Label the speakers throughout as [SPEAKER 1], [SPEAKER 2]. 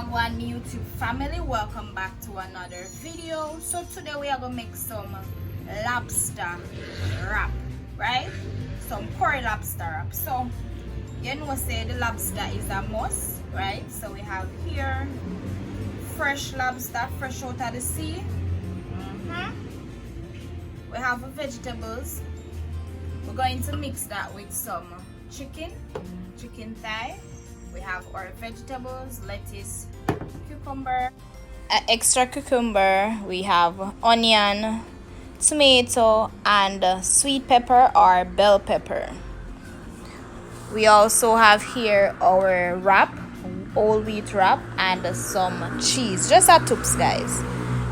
[SPEAKER 1] Wagwan YouTube family, welcome back to another video. So today we are gonna make some lobster wrap, right? Some curry lobster wrap. So you know, say the lobster is a must, right? So we have here fresh lobster, fresh out of the sea. We have vegetables. We're going to mix that with some chicken thigh. We have our vegetables, lettuce, cucumber, extra cucumber. We have onion, tomato, and sweet pepper or bell pepper. We also have here our wrap, whole wheat wrap, and some cheese. Just our tubes, guys.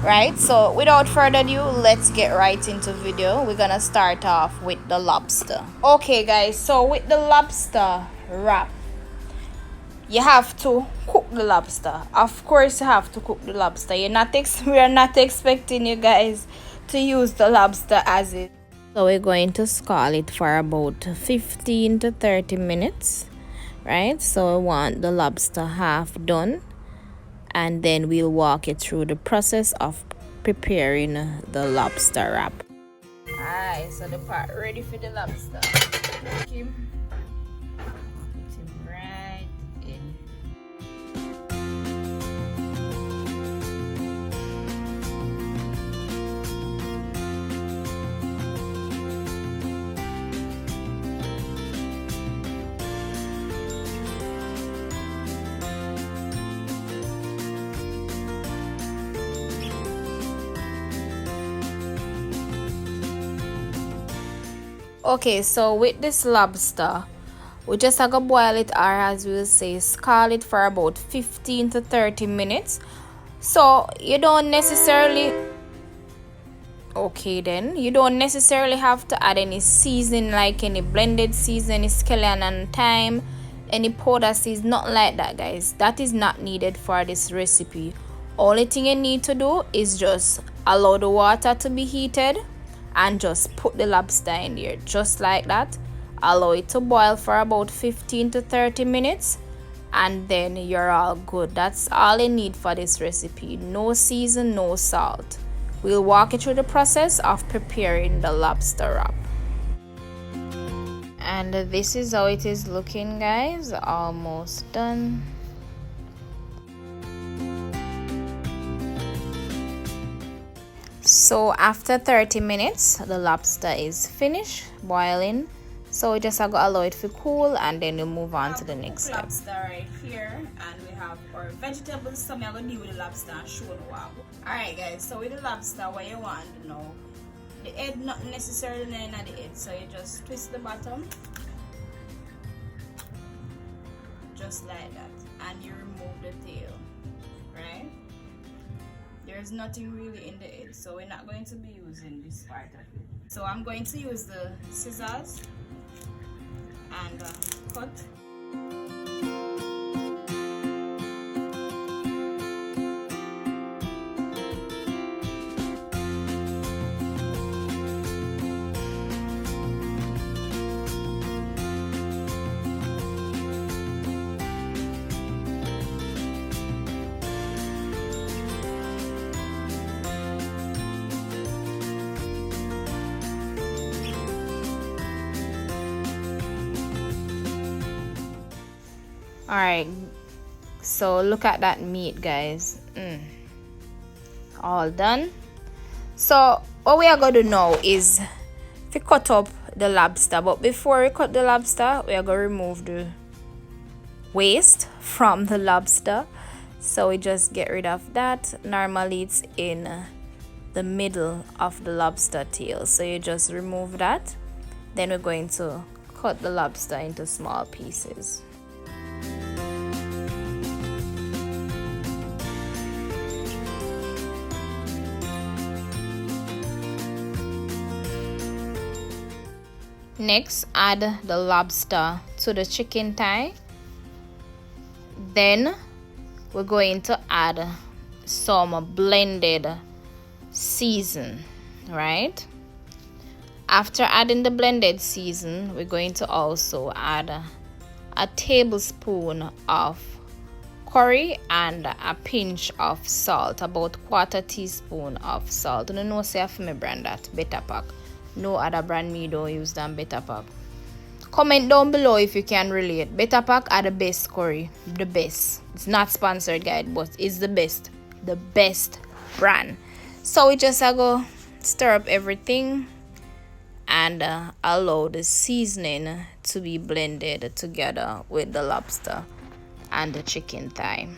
[SPEAKER 1] Right? So without further ado, let's get right into video. We're gonna start off with the lobster. Okay, guys. So with the lobster wrap, you have to cook the lobster. Of course you have to cook the lobster. We are not expecting you guys to use the lobster as it. So we're going to scald it for about 15 to 30 minutes, right? So we want the lobster half done, and then we'll walk you through the process of preparing the lobster wrap. Alright, so the part ready for the lobster. Okay. Okay, so with this lobster, we just have to boil it, or as we will say, scald it for about 15 to 30 minutes. So you don't necessarily have to add any season, like any blended season, any scallion and thyme, any powder season, not like that, guys. That is not needed for this recipe. Only thing you need to do is just allow the water to be heated and just put the lobster in there, just like that. Allow it to boil for about 15 to 30 minutes, and then you're all good. That's all you need for this recipe. No season, no salt. We'll walk you through the process of preparing the lobster wrap. And this is how it is looking, guys. Almost done. So after 30 minutes, the lobster is finished boiling. So we just have to allow it to cool, and then we'll move on to the next step. Lobster right here, and we have our vegetables. So I'm gonna deal with the lobster and show you how. Alright, guys. So with the lobster, what you want to know, the head not necessarily in the head. So you just twist the bottom, just like that, and you remove the tail. Right? There's nothing really in the head, so we're not going to be using this part of it. So I'm going to use the scissors and cut. Alright, so look at that meat, guys. All done. So what we are going to do now is to cut up the lobster. But before we cut the lobster, we are going to remove the waste from the lobster. So we just get rid of that. Normally it's in the middle of the lobster tail, so you just remove that. Then we're going to cut the lobster into small pieces. Next, add the lobster to the chicken thigh. Then we're going to add some blended season, right? After adding the blended season, we're going to also add a tablespoon of curry and a pinch of salt, about quarter teaspoon of salt. You know, say for me brand that Better Pack. No other brand me don't use than Better Pack. Comment down below if you can relate. Better Pack are the best curry, the best. It's not sponsored, guys, but it's the best brand. So we just go stir up everything and allow the seasoning to be blended together with the lobster and the chicken thigh.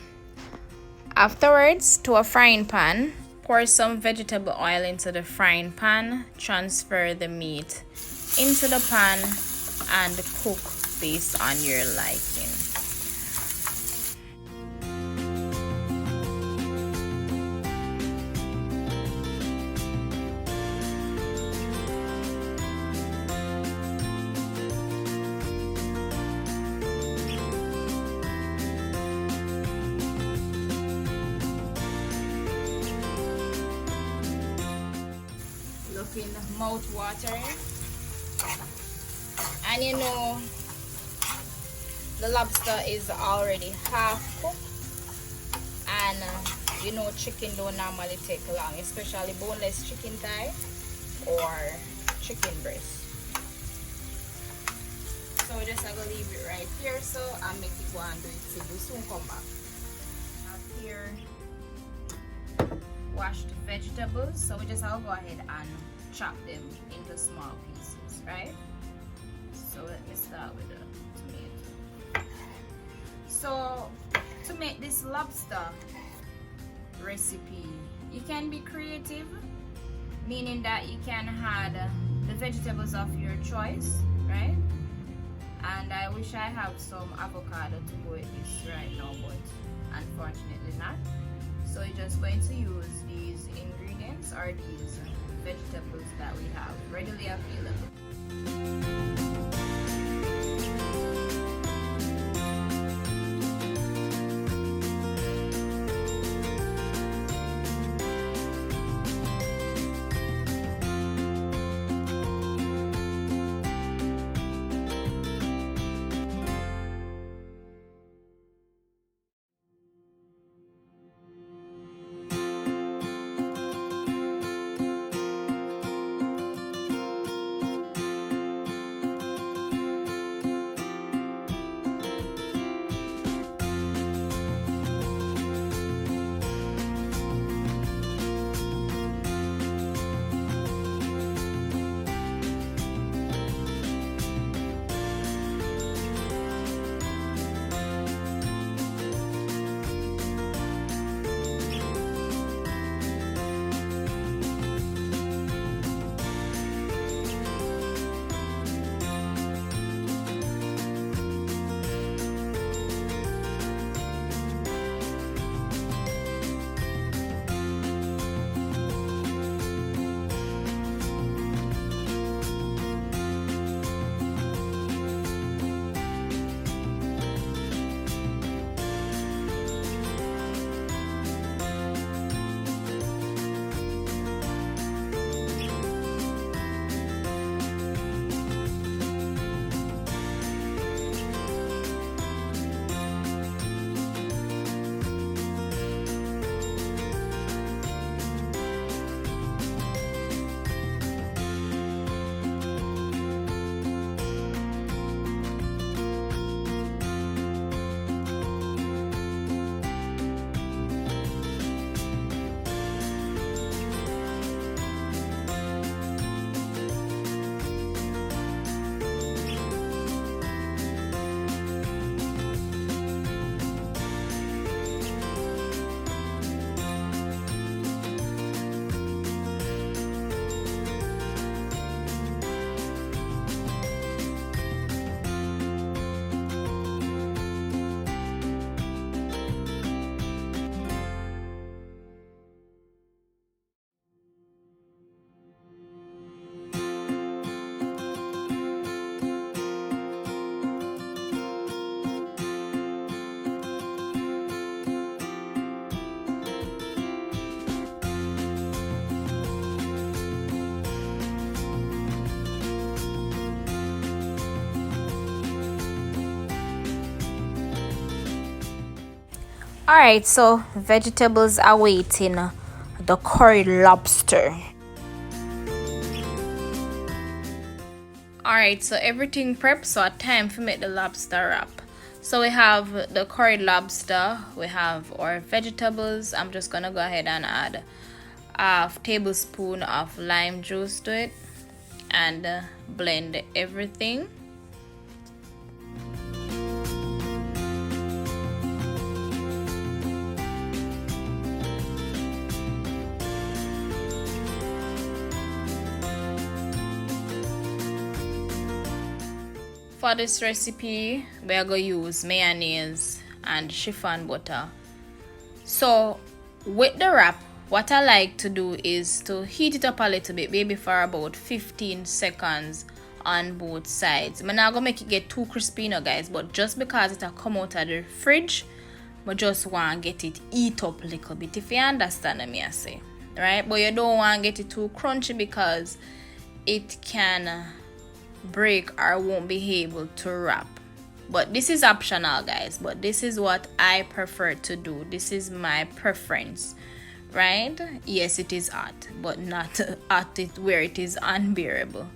[SPEAKER 1] Afterwards, to a frying pan, pour some vegetable oil into the frying pan, transfer the meat into the pan and cook based on your liking. Looking mouth watering, and you know the lobster is already half cooked, and you know chicken don't normally take long, especially boneless chicken thigh or chicken breast. So we're just gonna leave it right here so I'll make it go and do it till we soon come back. Up here, wash the vegetables, so we just have to go ahead and chop them into small pieces, right? So let me start with the tomato. So to make this lobster recipe, you can be creative, meaning that you can add the vegetables of your choice, right? And I wish I have some avocado to go with this right now, but unfortunately not. So you're just going to use these ingredients or these vegetables that we have readily available. Alright, so vegetables are waiting. The curry lobster. Alright, so everything prepped, so time to make the lobster wrap. So we have the curry lobster, we have our vegetables. I'm just gonna go ahead and add a tablespoon of lime juice to it and blend everything. For this recipe, we are going to use mayonnaise and chiffon butter. So with the wrap, what I like to do is to heat it up a little bit, maybe for about 15 seconds on both sides. I'm not going to make it get too crispy now, guys, but just because it will come out of the fridge, I just want to get it eat up a little bit, if you understand what I say. Right? But you don't want to get it too crunchy because it can break or won't be able to wrap. But this is optional, guys, but this is what I prefer to do. This is my preference, right? Yes, it is hot, but not hot it where it is unbearable.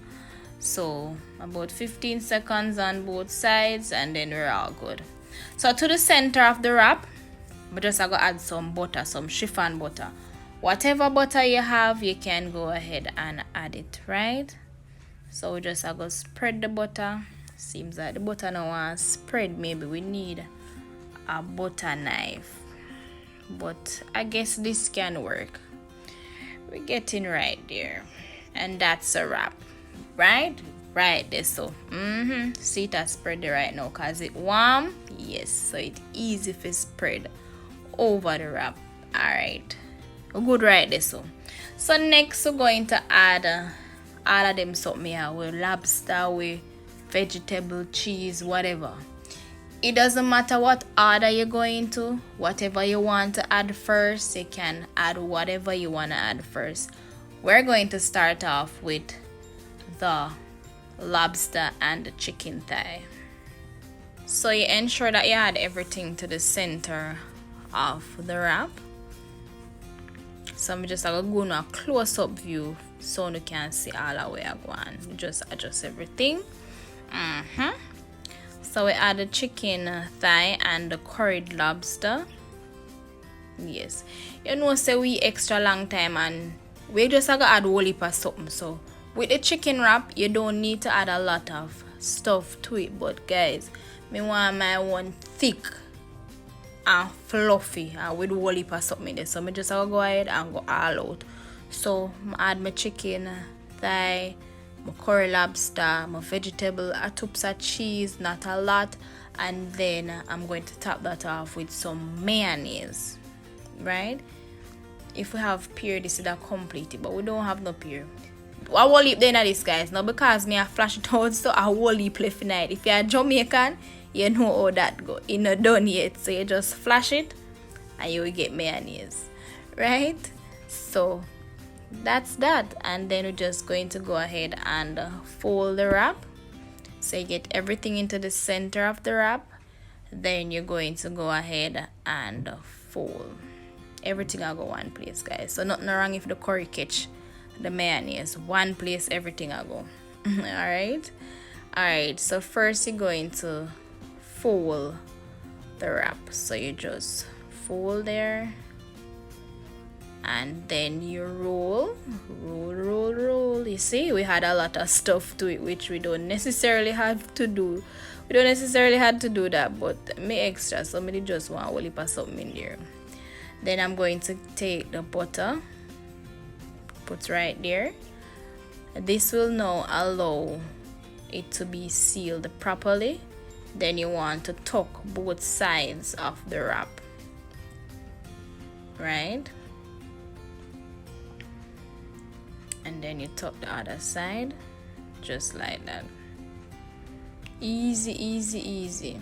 [SPEAKER 1] So about 15 seconds on both sides and then we're all good. So to the center of the wrap, I'm just gonna add some butter, some chiffon butter. Whatever butter you have, you can go ahead and add it, right? So we just gonna spread the butter. Seems like the butter now wants spread. Maybe we need a butter knife, but I guess this can work. We're getting right there, and that's a wrap, right there. So see it has spread right now because it warm. Yes, so it easy to spread over the wrap. All right, good right there. So next we're going to add all of them something here with lobster, with vegetable, cheese, whatever. It doesn't matter what order you're going to. Whatever you want to add first, you can add whatever you want to add first. We're going to start off with the lobster and the chicken thigh. So you ensure that you add everything to the center of the wrap. So I'm just going to go on a close-up view so you can see all the way I go on. Just adjust everything. So we add the chicken thigh and the curried lobster. Yes, you know, say we extra long time and we just gonna add whole heap of something. So with the chicken wrap, you don't need to add a lot of stuff to it. But guys, me want my one thick and fluffy and with whole heap of something in there. So me just gonna go ahead and go all out. So I add my chicken thigh, my curry lobster, my vegetable, a tubs of cheese, not a lot, and then I'm going to top that off with some mayonnaise, right? If we have pear, this is a complete, but we don't have no pear. I will leave then this, guys, now because me I flash it out, so I will leave left night. If you're Jamaican, you know how that go. It's not done yet, so you just flash it and you will get mayonnaise, right? So that's that, and then we're just going to go ahead and fold the wrap. So you get everything into the center of the wrap, then you're going to go ahead and fold everything. I'll go one place, guys, so nothing wrong if the curry catch the mayonnaise. One place, everything I'll go. all right, so first you're going to fold the wrap. So you just fold there, and then you roll. You see, we had a lot of stuff to it which we don't necessarily have to do. We don't necessarily have to do that, but me extra, so me just want a whole heap of something in there. Then I'm going to take the butter, put right there. This will now allow it to be sealed properly. Then you want to tuck both sides of the wrap, right? And then you tuck the other side just like that. Easy,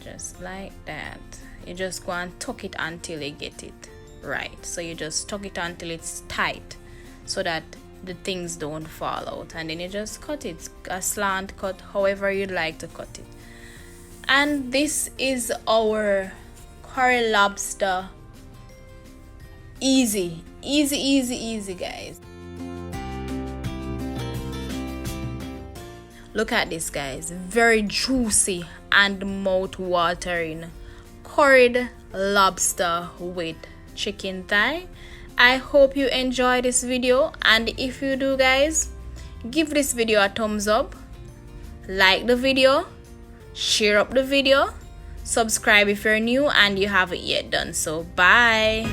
[SPEAKER 1] just like that. You just go and tuck it until you get it right. So you just tuck it until it's tight so that the things don't fall out, and then you just cut it a slant cut, however you'd like to cut it. And this is our curry lobster. Easy, easy, easy, easy, guys. Look at this, guys. Very juicy and mouth-watering curried lobster with chicken thigh. I hope you enjoy this video, and if you do, guys, give this video a thumbs up, like the video, share up the video, subscribe if you're new and you haven't yet done so. Bye.